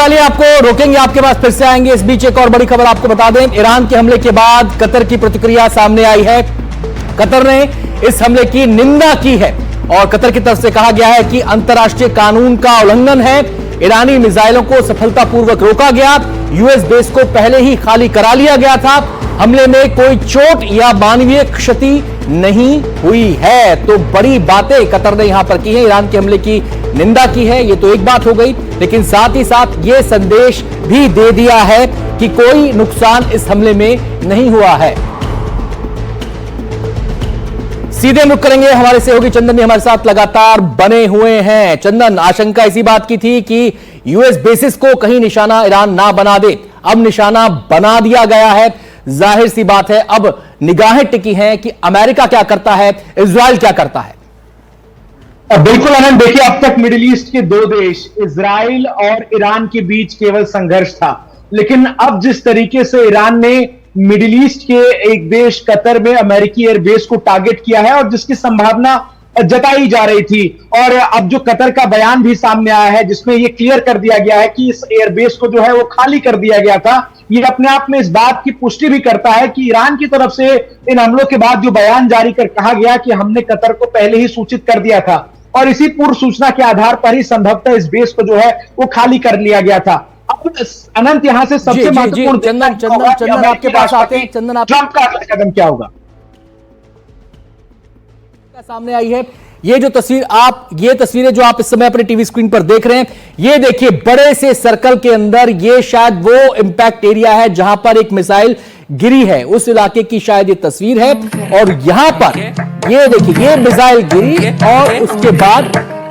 डालिए, आपको रोकेंगे, आपके पास फिर से आएंगे। इस बीच एक और बड़ी खबर आपको बता दें, ईरान के हमले के बाद कतर की प्रतिक्रिया सामने आई है। कतर ने इस हमले की निंदा की है और कतर की तरफ से कहा गया है कि अंतर्राष्ट्रीय कानून का उल्लंघन है। ईरानी मिसाइलों को सफलतापूर्वक रोका गया। यूएस बेस को पहले ही खाली करा लिया गया था। हमले में कोई चोट या मानवीय क्षति नहीं हुई है। तो बड़ी बातें कतर ने यहां पर की है, ईरान के हमले की निंदा की है। ये तो एक बात हो गई, लेकिन साथ ही साथ ये संदेश भी दे दिया है कि कोई नुकसान इस हमले में नहीं हुआ है। सीधे मुख करेंगे, हमारे सहयोगी चंदन भी हमारे साथ लगातार बने हुए हैं। चंदन, आशंका इसी बात की थी कि यूएस बेसिस को कहीं निशाना ईरान ना बना दे, अब निशाना बना दिया गया है। जाहिर सी बात है, अब निगाहें टिकी हैं कि अमेरिका क्या करता है, इजराइल क्या करता है। बिल्कुल आनंद, देखिए अब तक मिडिल ईस्ट के दो देश इजराइल और ईरान के बीच केवल संघर्ष था, लेकिन अब जिस तरीके से ईरान ने मिडिल ईस्ट के एक देश कतर में अमेरिकी एयरबेस को टारगेट किया है और जिसकी संभावना जताई जा रही थी, और अब जो कतर का बयान भी सामने आया है जिसमें यह क्लियर कर दिया गया है कि इस एयरबेस को जो है वो खाली कर दिया गया था, ये अपने आप में इस बात की पुष्टि भी करता है कि ईरान की तरफ से इन हमलों के बाद जो बयान जारी कर कहा गया कि हमने कतर को पहले ही सूचित कर दिया था और इसी पूर्व सूचना के आधार पर ही संभवतः इस बेस को जो है वो खाली कर लिया गया था। अब अनंत यहां से सबसे महत्वपूर्ण चंदन आपके पास आते हैं। चंदन, आप ट्रंप का अगला कदम क्या होगा सामने आई है। ये जो तस्वीर ये तस्वीरें जो आप इस समय अपने टीवी स्क्रीन पर देख रहे हैं, ये देखिए बड़े से सर्कल के अंदर ये शायद वो इंपैक्ट एरिया है जहां पर एक मिसाइल गिरी है, उस इलाके की शायद ये तस्वीर है। और यहां पर ये देखिए ये मिसाइल गिरी और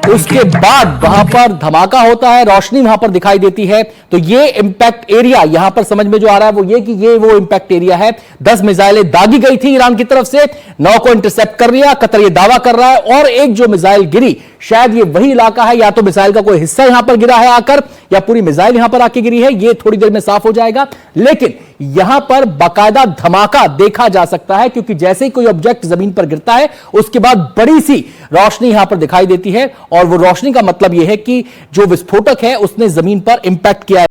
उसके बाद वहां पर धमाका होता है, रोशनी वहां पर दिखाई देती है। तो ये इंपैक्ट एरिया यहां पर समझ में जो आ रहा है वो ये कि ये वो इंपैक्ट एरिया है। 10 मिसाइलें दागी गई थी ईरान की तरफ से, 9 को इंटरसेप्ट कर लिया, कतर ये दावा कर रहा है। और एक जो मिसाइल गिरी, शायद ये वही इलाका है, या तो मिसाइल का कोई हिस्सा यहां पर गिरा है आकर, या पूरी मिसाइल यहां पर आके गिरी है, ये थोड़ी देर में साफ हो जाएगा। लेकिन यहां पर बाकायदा धमाका देखा जा सकता है, क्योंकि जैसे ही कोई ऑब्जेक्ट जमीन पर गिरता है उसके बाद बड़ी सी रोशनी यहां पर दिखाई देती है, और वो रोशनी का मतलब यह है कि जो विस्फोटक है उसने जमीन पर इंपैक्ट किया है।